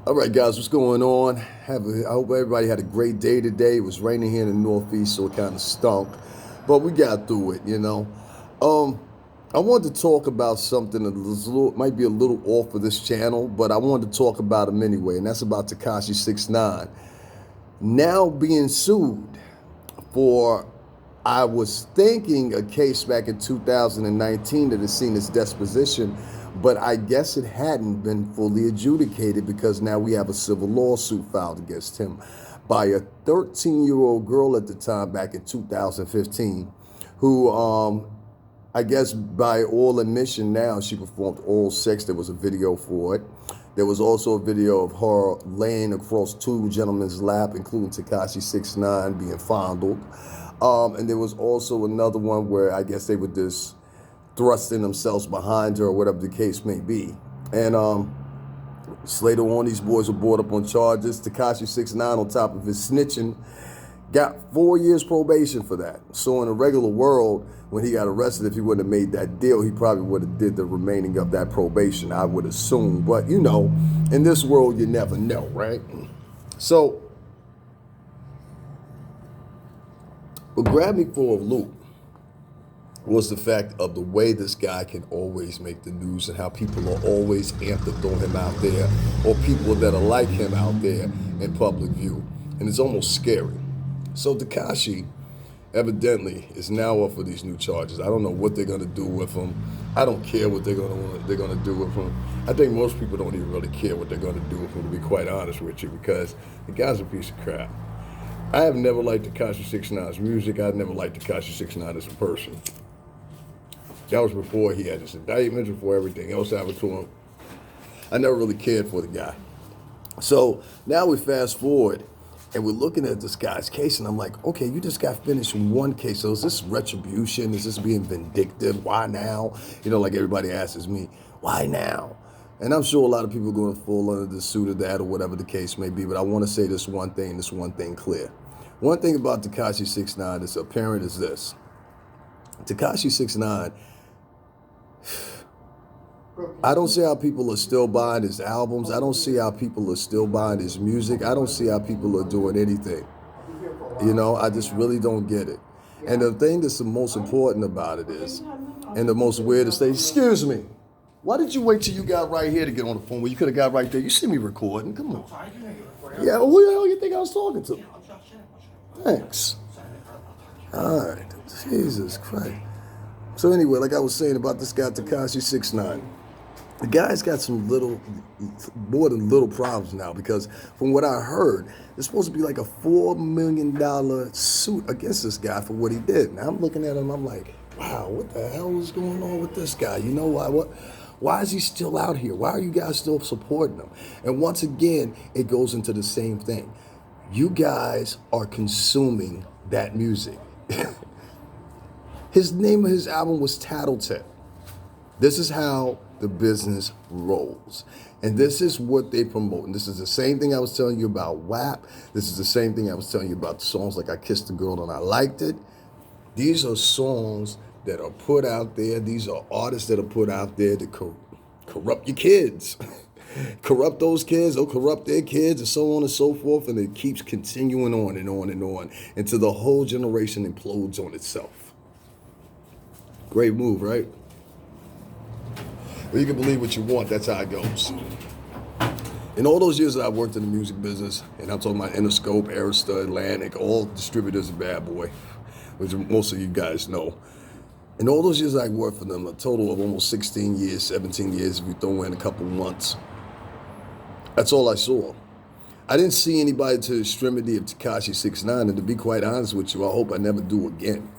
All right, guys, what's going on? I hope everybody had a great day today. It was raining here in the Northeast, so it kind of stunk, but we got through it. Um, I wanted to talk about something that might be a little off of this channel, but I wanted to talk about him anyway, and that's about Tekashi 69 now being sued for, I was thinking, a case back in 2019 that had seen his disposition, but I guess it hadn't been fully adjudicated because now we have a civil lawsuit filed against him by a 13-year-old girl at the time back in 2015 who, I guess by all admission now, she performed oral sex. There was a video for it. There was also a video of her laying across two gentlemen's lap, including Tekashi 69 being fondled. And there was also another one where I guess they were just thrusting themselves behind her or whatever the case may be. And later on, these boys were brought up on charges. Tekashi 69, on top of his snitching, got 4 years probation for that. So in a regular world, when he got arrested, if he wouldn't have made that deal, he probably would have did the remaining of that probation, I would assume. But in this world, you never know, right? So what grabbed me for a loop was the fact of the way this guy can always make the news and how people are always amped to throw him out there, or people that are like him out there in public view. And it's almost scary. So Tekashi evidently is now up for these new charges. I don't know what they're going to do with him. I don't care what they're going to do with him. I think most people don't even really care what they're going to do with him, to be quite honest with you, because the guy's a piece of crap. I have never liked Tekashi 69's music. I've never liked Tekashi 69 as a person. That was before he had his indictments, before everything else happened to him. I never really cared for the guy. So now we fast forward, and we're looking at this guy's case, and I'm like, okay, you just got finished in one case. So is this retribution? Is this being vindictive? Why now? Like everybody asks me, why now? And I'm sure a lot of people are going to fall under the suit of that or whatever the case may be, but I want to say this one thing clear. One thing about Tekashi 69 that's apparent is this. Tekashi 69, I don't see how people are still buying his albums. I don't see how people are still buying his music. I don't see how people are doing anything. I just really don't get it. And the thing that's the most important about it is, and the most weirdest thing, excuse me, why did you wait till you got right here to get on the phone? Well, you could have got right there. You see me recording. Come on. Yeah, well, who the hell you think I was talking to? Thanks. All right. Jesus Christ. So anyway, like I was saying about this guy, Tekashi 69, the guy's got some more than little problems now, because from what I heard, there's supposed to be like a $4 million suit against this guy for what he did. Now I'm looking at him, I'm like, wow, what the hell is going on with this guy? You know why? Why is he still out here? Why are you guys still supporting him? And once again, it goes into the same thing. You guys are consuming that music. His name of his album was Tattletale. This is how the business rolls. And this is what they promote. And this is the same thing I was telling you about WAP. This is the same thing I was telling you about the songs like I Kissed a Girl and I Liked It. These are songs that are put out there. These are artists that are put out there to corrupt your kids. Corrupt those kids, or corrupt their kids, and so on and so forth. And it keeps continuing on and on and on until the whole generation implodes on itself. Great move, right? Well, you can believe what you want. That's how it goes. In all those years that I've worked in the music business, and I'm talking about Interscope, Arista, Atlantic, all distributors of Bad Boy, which most of you guys know. In all those years I worked for them, a total of almost 16 years, 17 years, if we throw in a couple months. That's all I saw. I didn't see anybody to the extremity of Tekashi 69, and to be quite honest with you, I hope I never do again.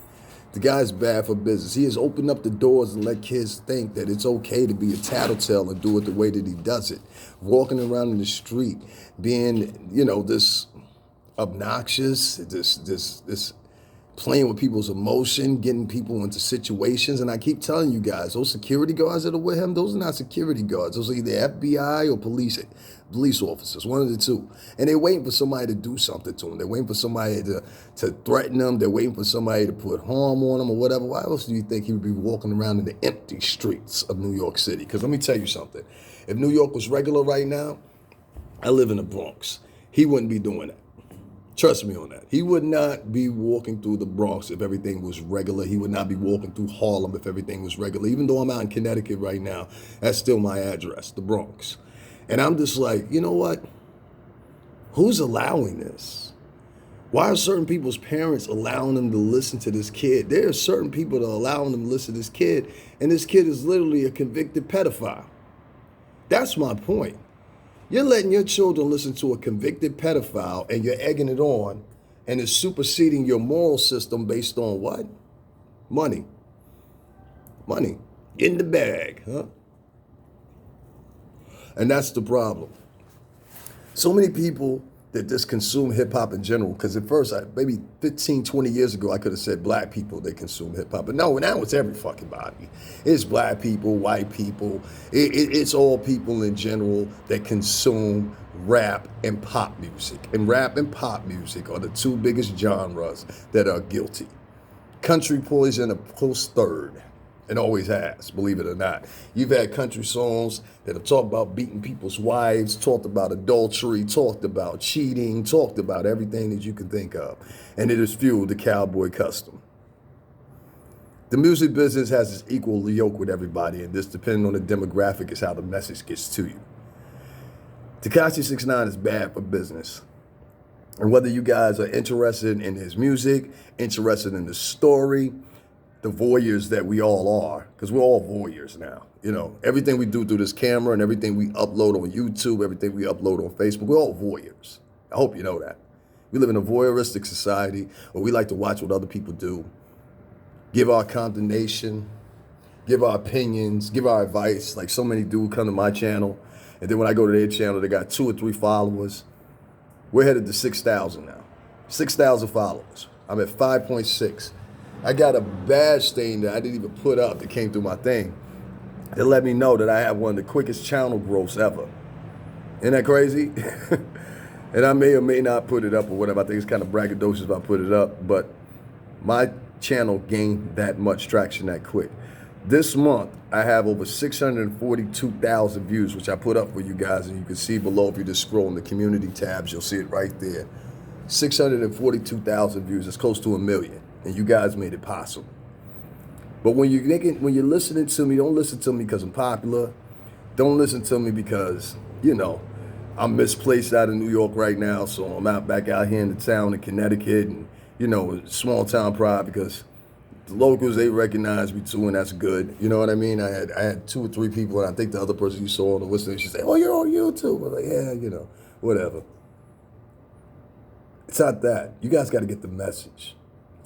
The guy's bad for business. He has opened up the doors and let kids think that it's okay to be a tattletale and do it the way that he does it. Walking around in the street, being, this obnoxious, this playing with people's emotion, getting people into situations. And I keep telling you guys, those security guards that are with him, those are not security guards. Those are either FBI or police officers, one of the two. And they're waiting for somebody to do something to them. They're waiting for somebody to threaten them. They're waiting for somebody to put harm on them or whatever. Why else do you think he would be walking around in the empty streets of New York City? Because let me tell you something. If New York was regular right now, I live in the Bronx. He wouldn't be doing that. Trust me on that. He would not be walking through the Bronx if everything was regular. He would not be walking through Harlem if everything was regular. Even though I'm out in Connecticut right now, that's still my address, the Bronx. And I'm just like, you know what? Who's allowing this? Why are certain people's parents allowing them to listen to this kid? There are certain people that are allowing them to listen to this kid, and this kid is literally a convicted pedophile. That's my point. You're letting your children listen to a convicted pedophile, and you're egging it on, and it's superseding your moral system based on what? Money. Money. Get in the bag, huh? And that's the problem. So many people that just consume hip hop in general, because at first, maybe 15, 20 years ago, I could have said black people, they consume hip hop. But no, now it's every fucking body. It's black people, white people. It's all people in general that consume rap and pop music. And rap and pop music are the two biggest genres that are guilty. Country poison a close third. And always has, believe it or not. You've had country songs that have talked about beating people's wives, talked about adultery, talked about cheating, talked about everything that you can think of. And it has fueled the cowboy custom. The music business has its equal yoke with everybody, and this, depending on the demographic, is how the message gets to you. Tekashi69 is bad for business. And whether you guys are interested in his music, interested in the story, the voyeurs that we all are, because we're all voyeurs now. You know, everything we do through this camera and everything we upload on YouTube, everything we upload on Facebook, we're all voyeurs. I hope you know that. We live in a voyeuristic society where we like to watch what other people do, give our condemnation, give our opinions, give our advice. Like so many do come to my channel, and then when I go to their channel, they got 2 or 3 followers. We're headed to 6,000 now. 6,000 followers. I'm at 5.6. I got a badge thing that I didn't even put up that came through my thing. They let me know that I have one of the quickest channel growths ever. Isn't that crazy? And I may or may not put it up or whatever. I think it's kind of braggadocious if I put it up, but my channel gained that much traction that quick. This month, I have over 642,000 views, which I put up for you guys, and you can see below if you just scroll in the community tabs, you'll see it right there. 642,000 views, it's close to 1 million. And you guys made it possible. But when you're listening to me, don't listen to me because I'm popular. Don't listen to me because, you know, I'm misplaced out in New York right now, so I'm back out here in the town in Connecticut, and, you know, small town pride, because the locals, they recognize me too, and that's good. You know what I mean? I had 2 or 3 people, and I think the other person you saw on the listening, she said, "Oh, you're on YouTube." I'm like, yeah, you know, whatever. It's not that. You guys got to get the message.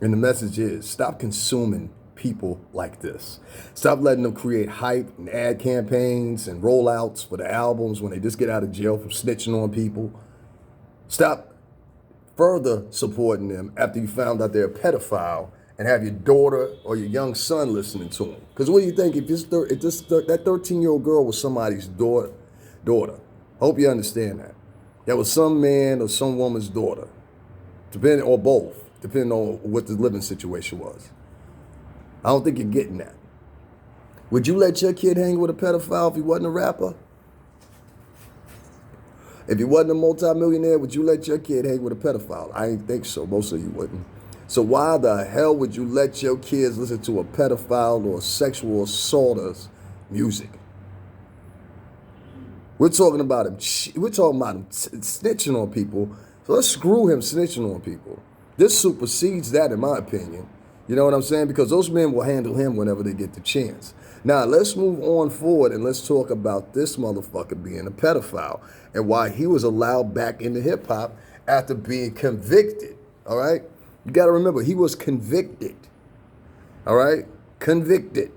And the message is, stop consuming people like this. Stop letting them create hype and ad campaigns and rollouts for the albums when they just get out of jail from snitching on people. Stop further supporting them after you found out they're a pedophile and have your daughter or your young son listening to them. Because what do you think if that 13-year-old girl was somebody's daughter? Hope you understand that. That was some man or some woman's daughter, depending, or both, depending on what the living situation was. I don't think you're getting that. Would you let your kid hang with a pedophile if he wasn't a rapper? If he wasn't a multimillionaire, would you let your kid hang with a pedophile? I didn't think so. Most of you wouldn't. So why the hell would you let your kids listen to a pedophile or a sexual assaulter's music? We're talking about him snitching on people. So let's screw him snitching on people. This supersedes that, in my opinion. You know what I'm saying? Because those men will handle him whenever they get the chance. Now, let's move on forward and let's talk about this motherfucker being a pedophile and why he was allowed back into hip-hop after being convicted, all right? You got to remember, he was convicted, all right? Convicted.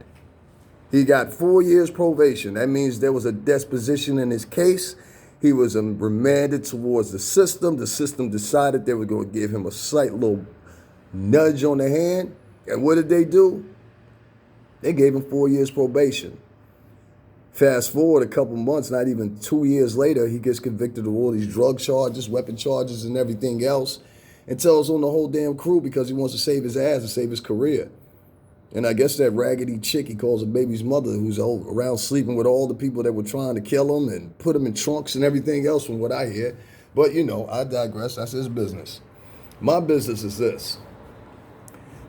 He got 4 years probation. That means there was a disposition in his case. He was remanded towards the system. The system decided they were going to give him a slight little nudge on the hand. And what did they do? They gave him 4 years probation. Fast forward a couple months, not even 2 years later, he gets convicted of all these drug charges, weapon charges, and everything else, and tells on the whole damn crew because he wants to save his ass and save his career. And I guess that raggedy chick he calls a baby's mother, who's around sleeping with all the people that were trying to kill him and put him in trunks and everything else from what I hear. But, I digress. That's his business. My business is this.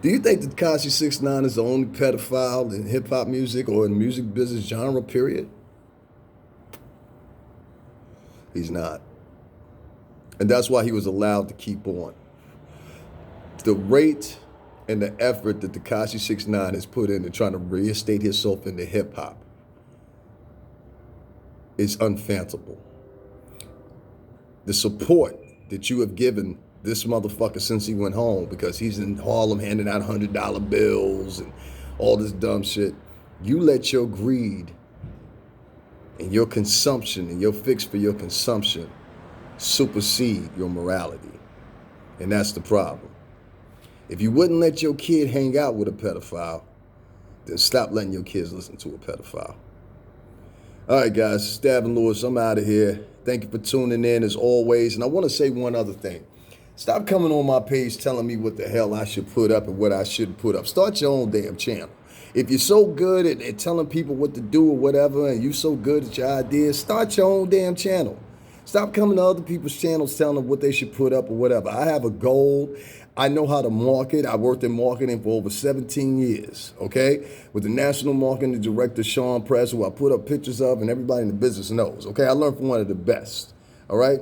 Do you think that Tekashi69 is the only pedophile in hip-hop music or in the music business genre, period? He's not. And that's why he was allowed to keep on. The rate and the effort that Tekashi69 has put into trying to reinstate himself into hip-hop is unfathomable. The support that you have given this motherfucker since he went home, because he's in Harlem handing out $100 bills and all this dumb shit, you let your greed and your consumption and your fix for your consumption supersede your morality. And that's the problem. If you wouldn't let your kid hang out with a pedophile, then stop letting your kids listen to a pedophile. All right, guys, Stavin Lewis, I'm out of here. Thank you for tuning in as always. And I want to say one other thing. Stop coming on my page telling me what the hell I should put up and what I shouldn't put up. Start your own damn channel. If you're so good at telling people what to do or whatever, and you're so good at your ideas, start your own damn channel. Stop coming to other people's channels telling them what they should put up or whatever. I have a goal. I know how to market. I worked in marketing for over 17 years, okay? With the national marketing director, Sean Press, who I put up pictures of and everybody in the business knows, okay? I learned from one of the best, all right?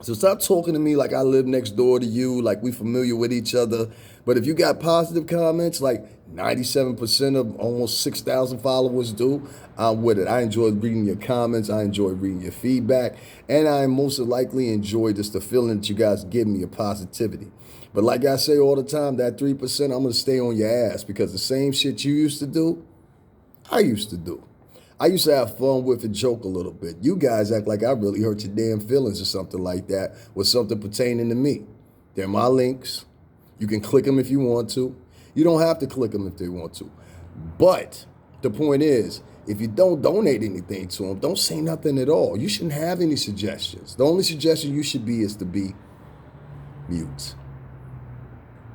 So stop talking to me like I live next door to you, like we familiar with each other. But if you got positive comments, like 97% of almost 6,000 followers do, I'm with it. I enjoy reading your comments. I enjoy reading your feedback. And I most likely enjoy just the feeling that you guys give me, your positivity. But like I say all the time, that 3%, I'm going to stay on your ass, because the same shit you used to do, I used to do. I used to have fun with and joke a little bit. You guys act like I really hurt your damn feelings or something like that with something pertaining to me. They're my links. You can click them if you want to. You don't have to click them if they want to. But the point is, if you don't donate anything to them, don't say nothing at all. You shouldn't have any suggestions. The only suggestion you should be is to be mute.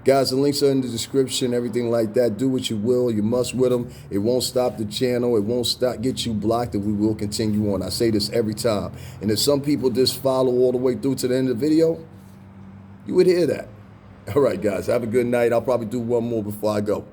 Guys, the links are in the description, everything like that. Do what you will. You must with them. It won't stop the channel. It won't get you blocked, and we will continue on. I say this every time. And if some people just follow all the way through to the end of the video, you would hear that. All right, guys, have a good night. I'll probably do one more before I go.